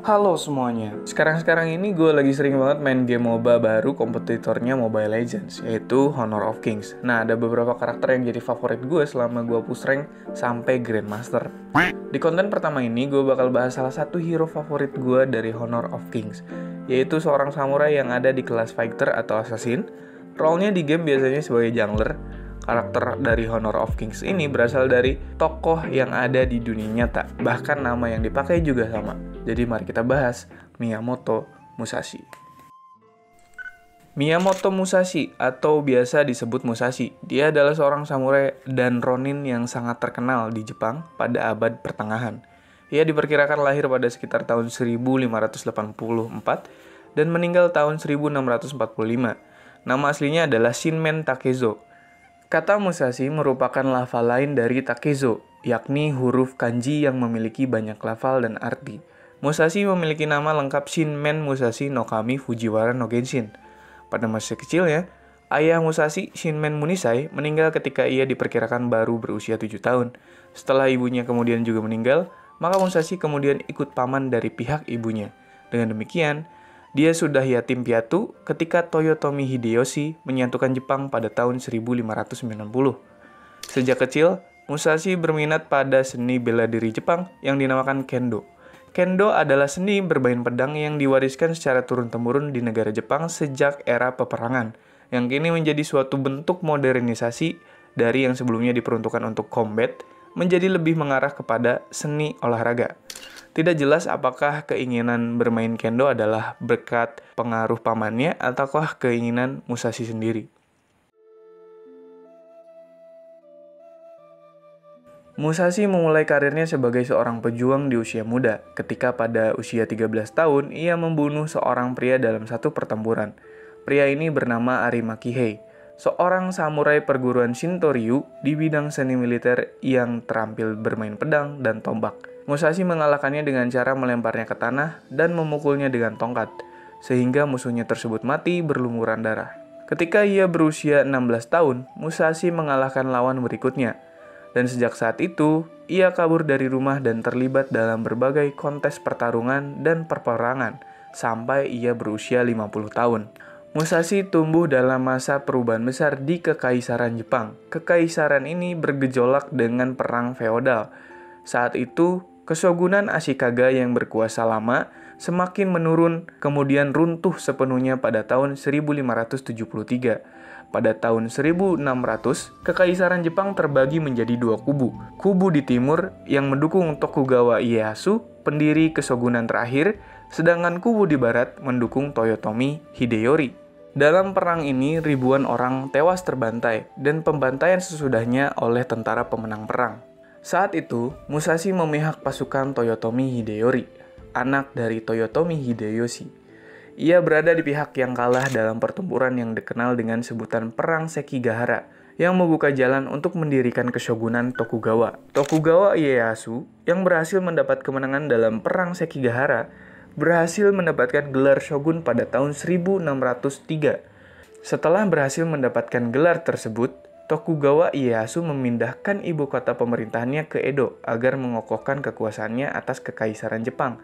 Halo semuanya, sekarang ini gue lagi sering banget main game MOBA baru kompetitornya Mobile Legends, yaitu Honor of Kings. Nah, ada beberapa karakter yang jadi favorit gue selama gue push rank sampai Grandmaster. Di konten pertama ini, gue bakal bahas salah satu hero favorit gue dari Honor of Kings, yaitu seorang samurai yang ada di kelas fighter atau assassin. Role-nya di game biasanya sebagai jungler. Karakter dari Honor of Kings ini berasal dari tokoh yang ada di dunia nyata, bahkan nama yang dipakai juga sama. Jadi mari kita bahas Miyamoto Musashi. Miyamoto Musashi atau biasa disebut Musashi, dia adalah seorang samurai dan ronin yang sangat terkenal di Jepang pada abad pertengahan. Ia diperkirakan lahir pada sekitar tahun 1584 dan meninggal tahun 1645. Nama aslinya adalah Shinmen Takezo. Kata Musashi merupakan lafal lain dari Takezo, yakni huruf kanji yang memiliki banyak lafal dan arti. Musashi memiliki nama lengkap Shinmen Musashi no Kami Fujiwara no Genshin. Pada masa kecilnya, ayah Musashi, Shinmen Munisai, meninggal ketika ia diperkirakan baru berusia 7 tahun. Setelah ibunya kemudian juga meninggal, maka Musashi kemudian ikut paman dari pihak ibunya. Dengan demikian, dia sudah yatim piatu ketika Toyotomi Hideyoshi menyatukan Jepang pada tahun 1590. Sejak kecil, Musashi berminat pada seni bela diri Jepang yang dinamakan Kendo. Kendo adalah seni bermain pedang yang diwariskan secara turun-temurun di negara Jepang sejak era peperangan, yang kini menjadi suatu bentuk modernisasi dari yang sebelumnya diperuntukkan untuk combat, menjadi lebih mengarah kepada seni olahraga. Tidak jelas apakah keinginan bermain kendo adalah berkat pengaruh pamannya ataukah keinginan Musashi sendiri. Musashi memulai karirnya sebagai seorang pejuang di usia muda, ketika pada usia 13 tahun ia membunuh seorang pria dalam satu pertempuran. Pria ini bernama Arima Kihei, seorang samurai perguruan Shinto Ryu di bidang seni militer yang terampil bermain pedang dan tombak. Musashi mengalahkannya dengan cara melemparnya ke tanah dan memukulnya dengan tongkat, sehingga musuhnya tersebut mati berlumuran darah. Ketika ia berusia 16 tahun, Musashi mengalahkan lawan berikutnya. Dan sejak saat itu, ia kabur dari rumah dan terlibat dalam berbagai kontes pertarungan dan perperangan, sampai ia berusia 50 tahun. Musashi tumbuh dalam masa perubahan besar di Kekaisaran Jepang. Kekaisaran ini bergejolak dengan perang feodal. Saat itu, Kesogunan Ashikaga yang berkuasa lama semakin menurun, kemudian runtuh sepenuhnya pada tahun 1573. Pada tahun 1600, Kekaisaran Jepang terbagi menjadi dua kubu. Kubu di timur yang mendukung Tokugawa Ieyasu, pendiri kesogunan terakhir, sedangkan kubu di barat mendukung Toyotomi Hideyori. Dalam perang ini, ribuan orang tewas terbantai, dan pembantaian sesudahnya oleh tentara pemenang perang. Saat itu, Musashi memihak pasukan Toyotomi Hideyori, anak dari Toyotomi Hideyoshi. Ia berada di pihak yang kalah dalam pertempuran yang dikenal dengan sebutan Perang Sekigahara, yang membuka jalan untuk mendirikan Keshogunan Tokugawa. Tokugawa Ieyasu, yang berhasil mendapat kemenangan dalam Perang Sekigahara, berhasil mendapatkan gelar shogun pada tahun 1603. Setelah berhasil mendapatkan gelar tersebut, Tokugawa Ieyasu memindahkan ibu kota pemerintahannya ke Edo agar mengokohkan kekuasaannya atas Kekaisaran Jepang,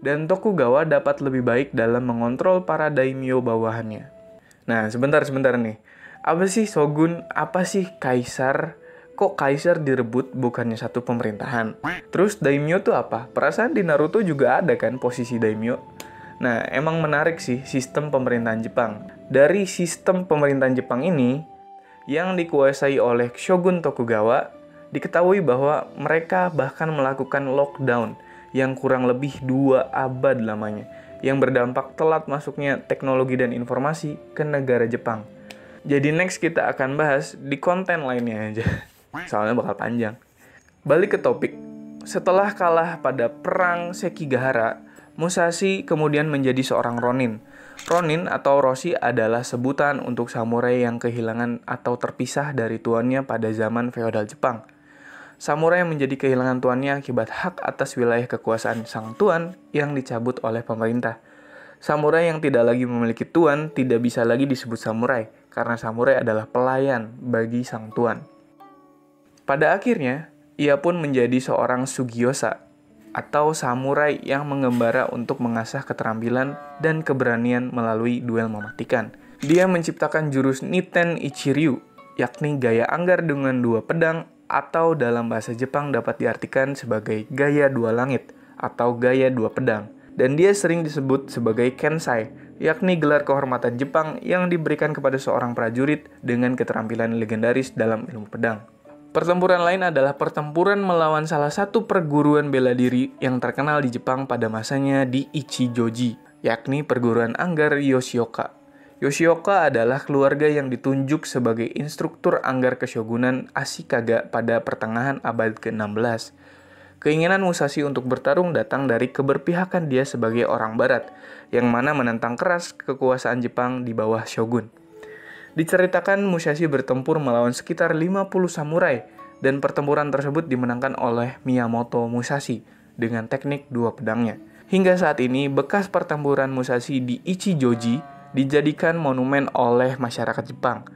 dan Tokugawa dapat lebih baik dalam mengontrol para daimyo bawahannya. Nah, sebentar nih. Apa sih shogun? Apa sih kaisar? Kok kaisar direbut bukannya satu pemerintahan? Terus daimyo tuh apa? Perasaan di Naruto juga ada kan posisi daimyo? Nah, emang menarik sih sistem pemerintahan Jepang. Dari sistem pemerintahan Jepang ini, yang dikuasai oleh Shogun Tokugawa, diketahui bahwa mereka bahkan melakukan lockdown yang kurang lebih 2 abad lamanya, yang berdampak telat masuknya teknologi dan informasi ke negara Jepang. Jadi next kita akan bahas di konten lainnya aja, soalnya bakal panjang. Balik ke topik, setelah kalah pada Perang Sekigahara, Musashi kemudian menjadi seorang ronin. Ronin atau Roshi adalah sebutan untuk samurai yang kehilangan atau terpisah dari tuannya pada zaman feodal Jepang. Samurai yang menjadi kehilangan tuannya akibat hak atas wilayah kekuasaan sang tuan yang dicabut oleh pemerintah. Samurai yang tidak lagi memiliki tuan tidak bisa lagi disebut samurai, karena samurai adalah pelayan bagi sang tuan. Pada akhirnya, ia pun menjadi seorang Sugiosa. atau samurai yang mengembara untuk mengasah keterampilan dan keberanian melalui duel mematikan. Dia menciptakan jurus Niten Ichiryu, yakni gaya anggar dengan 2 pedang, atau dalam bahasa Jepang dapat diartikan sebagai gaya 2 langit atau gaya 2 pedang. Dan dia sering disebut sebagai Kensai, yakni gelar kehormatan Jepang yang diberikan kepada seorang prajurit dengan keterampilan legendaris dalam ilmu pedang. Pertempuran lain adalah pertempuran melawan salah satu perguruan bela diri yang terkenal di Jepang pada masanya di Ichijoji, yakni perguruan anggar Yoshioka. Yoshioka adalah keluarga yang ditunjuk sebagai instruktur anggar keshogunan Ashikaga pada pertengahan abad ke-16. Keinginan Musashi untuk bertarung datang dari keberpihakan dia sebagai orang barat, yang mana menentang keras kekuasaan Jepang di bawah shogun. Diceritakan Musashi bertempur melawan sekitar 50 samurai, dan pertempuran tersebut dimenangkan oleh Miyamoto Musashi dengan teknik 2 pedangnya. Hingga saat ini, bekas pertempuran Musashi di Ichijoji dijadikan monumen oleh masyarakat Jepang.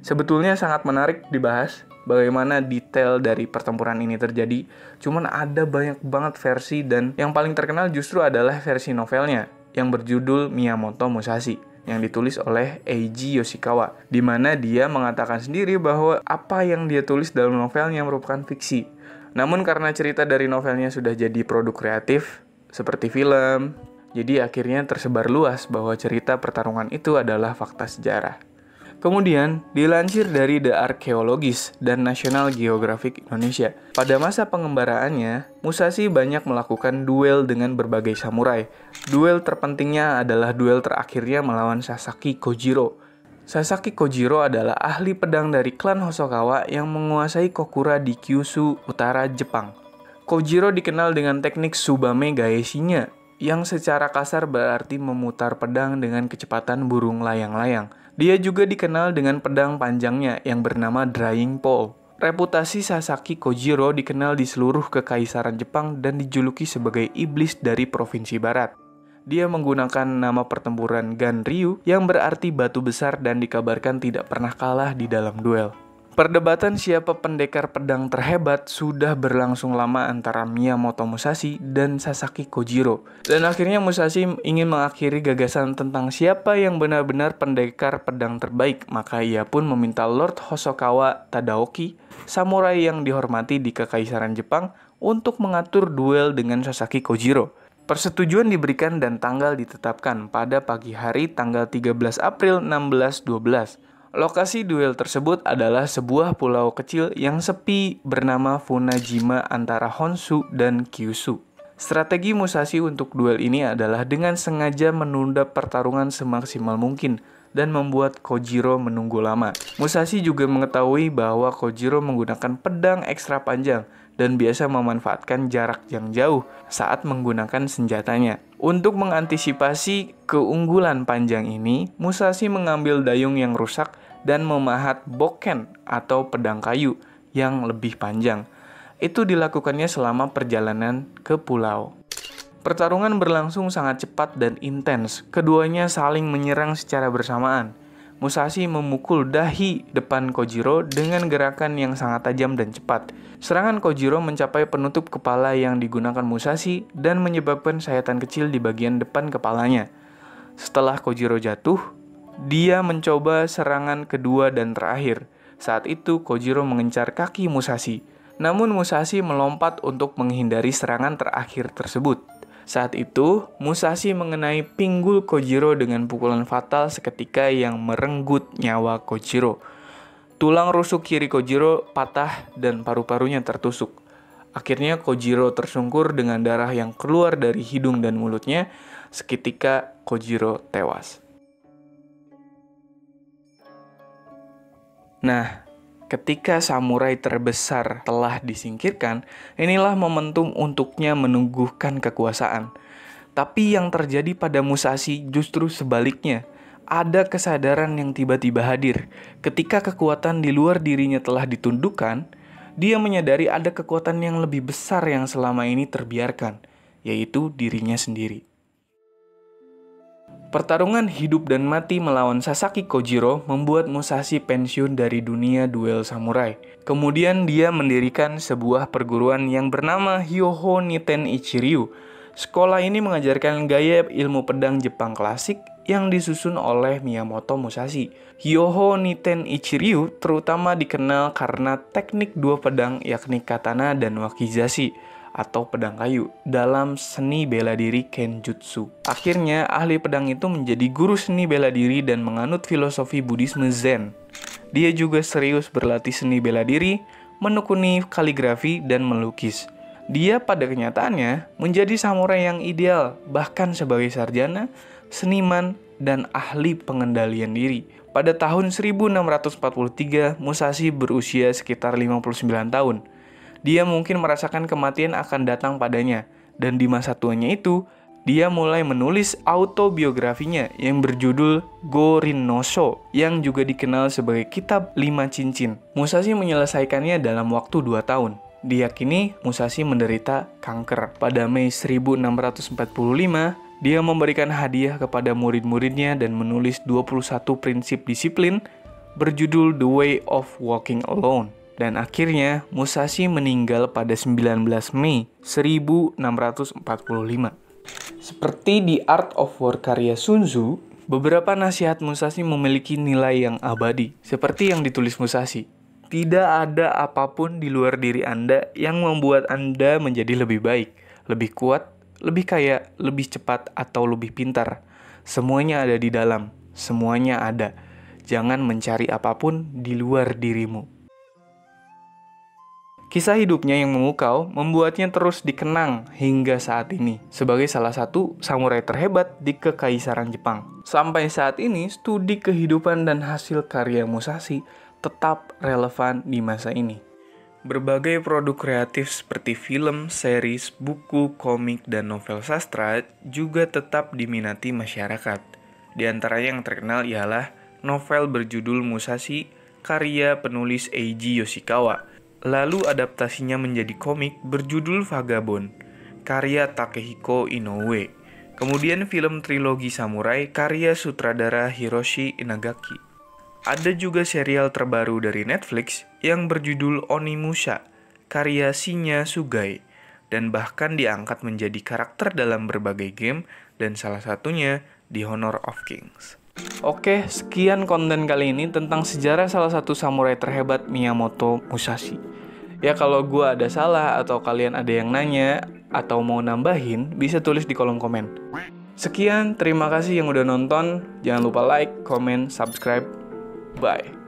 Sebetulnya sangat menarik dibahas bagaimana detail dari pertempuran ini terjadi, cuman ada banyak banget versi dan yang paling terkenal justru adalah versi novelnya yang berjudul Miyamoto Musashi, yang ditulis oleh Eiji Yoshikawa, di mana dia mengatakan sendiri bahwa apa yang dia tulis dalam novelnya merupakan fiksi. Namun karena cerita dari novelnya sudah jadi produk kreatif, seperti film, jadi akhirnya tersebar luas bahwa cerita pertarungan itu adalah fakta sejarah. Kemudian, dilansir dari The Archaeologist dan National Geographic Indonesia, pada masa pengembaraannya, Musashi banyak melakukan duel dengan berbagai samurai. Duel terpentingnya adalah duel terakhirnya melawan Sasaki Kojiro. Sasaki Kojiro adalah ahli pedang dari klan Hosokawa yang menguasai Kokura di Kyushu, utara Jepang. Kojiro dikenal dengan teknik Tsubame Gaeshi-nya, yang secara kasar berarti memutar pedang dengan kecepatan burung layang-layang. Dia juga dikenal dengan pedang panjangnya yang bernama Drying Pole. Reputasi Sasaki Kojiro dikenal di seluruh kekaisaran Jepang dan dijuluki sebagai iblis dari provinsi barat. Dia menggunakan nama pertempuran Ganryu yang berarti batu besar dan dikabarkan tidak pernah kalah di dalam duel. Perdebatan siapa pendekar pedang terhebat sudah berlangsung lama antara Miyamoto Musashi dan Sasaki Kojiro. Dan akhirnya Musashi ingin mengakhiri gagasan tentang siapa yang benar-benar pendekar pedang terbaik. Maka ia pun meminta Lord Hosokawa Tadaoki, samurai yang dihormati di Kekaisaran Jepang, untuk mengatur duel dengan Sasaki Kojiro. Persetujuan diberikan dan tanggal ditetapkan pada pagi hari tanggal 13 April 1612. Lokasi duel tersebut adalah sebuah pulau kecil yang sepi bernama Funajima antara Honshu dan Kyushu. Strategi Musashi untuk duel ini adalah dengan sengaja menunda pertarungan semaksimal mungkin dan membuat Kojiro menunggu lama. Musashi juga mengetahui bahwa Kojiro menggunakan pedang ekstra panjang dan biasa memanfaatkan jarak yang jauh saat menggunakan senjatanya. Untuk mengantisipasi keunggulan panjang ini, Musashi mengambil dayung yang rusak dan memahat bokken atau pedang kayu yang lebih panjang. Itu dilakukannya selama perjalanan ke pulau. Pertarungan berlangsung sangat cepat dan intens. Keduanya saling menyerang secara bersamaan. Musashi memukul dahi depan Kojiro dengan gerakan yang sangat tajam dan cepat. Serangan Kojiro mencapai penutup kepala yang digunakan Musashi dan menyebabkan sayatan kecil di bagian depan kepalanya. Setelah Kojiro jatuh, dia mencoba serangan kedua dan terakhir. Saat itu Kojiro mengincar kaki Musashi. Namun Musashi melompat untuk menghindari serangan terakhir tersebut. Saat itu, Musashi mengenai pinggul Kojiro dengan pukulan fatal seketika yang merenggut nyawa Kojiro. Tulang rusuk kiri Kojiro patah dan paru-parunya tertusuk. Akhirnya Kojiro tersungkur dengan darah yang keluar dari hidung dan mulutnya. Seketika Kojiro tewas. Nah, ketika samurai terbesar telah disingkirkan, inilah momentum untuknya menunggukan kekuasaan. Tapi yang terjadi pada Musashi justru sebaliknya. Ada kesadaran yang tiba-tiba hadir. Ketika kekuatan di luar dirinya telah ditundukkan, dia menyadari ada kekuatan yang lebih besar yang selama ini terbiarkan, yaitu dirinya sendiri. Pertarungan hidup dan mati melawan Sasaki Kojiro membuat Musashi pensiun dari dunia duel samurai. Kemudian dia mendirikan sebuah perguruan yang bernama Hyoho Niten Ichiryu. Sekolah ini mengajarkan gaya ilmu pedang Jepang klasik yang disusun oleh Miyamoto Musashi. Hyoho Niten Ichiryu terutama dikenal karena teknik dua pedang yakni katana dan wakizashi atau pedang kayu dalam seni bela diri Kenjutsu. Akhirnya, ahli pedang itu menjadi guru seni bela diri dan menganut filosofi Buddhisme Zen. Dia juga serius berlatih seni bela diri, menekuni kaligrafi, dan melukis. Dia pada kenyataannya menjadi samurai yang ideal, bahkan sebagai sarjana, seniman, dan ahli pengendalian diri. Pada tahun 1643, Musashi berusia sekitar 59 tahun. Dia mungkin merasakan kematian akan datang padanya, dan di masa tuanya itu, dia mulai menulis autobiografinya yang berjudul Go-rin no Sho, yang juga dikenal sebagai Kitab 5 Cincin. Musashi menyelesaikannya dalam waktu 2 tahun. Diyakini Musashi menderita kanker. Pada Mei 1645, dia memberikan hadiah kepada murid-muridnya dan menulis 21 prinsip disiplin berjudul The Way of Walking Alone. Dan akhirnya Musashi meninggal pada 19 Mei 1645. Seperti di Art of War karya Sun Tzu, beberapa nasihat Musashi memiliki nilai yang abadi. Seperti yang ditulis Musashi, tidak ada apapun di luar diri Anda yang membuat Anda menjadi lebih baik, lebih kuat, lebih kaya, lebih cepat, atau lebih pintar. Semuanya ada di dalam, semuanya ada. Jangan mencari apapun di luar dirimu. Kisah hidupnya yang memukau membuatnya terus dikenang hingga saat ini sebagai salah satu samurai terhebat di Kekaisaran Jepang. Sampai saat ini, studi kehidupan dan hasil karya Musashi tetap relevan di masa ini. Berbagai produk kreatif seperti film, series, buku, komik, dan novel sastra juga tetap diminati masyarakat. Di antaranya yang terkenal ialah novel berjudul Musashi karya penulis Eiji Yoshikawa. Lalu adaptasinya menjadi komik berjudul Vagabond, karya Takehiko Inoue. Kemudian film trilogi samurai karya sutradara Hiroshi Inagaki. Ada juga serial terbaru dari Netflix yang berjudul Onimusha, karya Shinya Sugai. Dan bahkan diangkat menjadi karakter dalam berbagai game dan salah satunya di Honor of Kings. Oke, sekian konten kali ini tentang sejarah salah satu samurai terhebat Miyamoto Musashi. Ya kalau gue ada salah atau kalian ada yang nanya atau mau nambahin, bisa tulis di kolom komen. Sekian, terima kasih yang udah nonton. Jangan lupa like, comment, subscribe. Bye.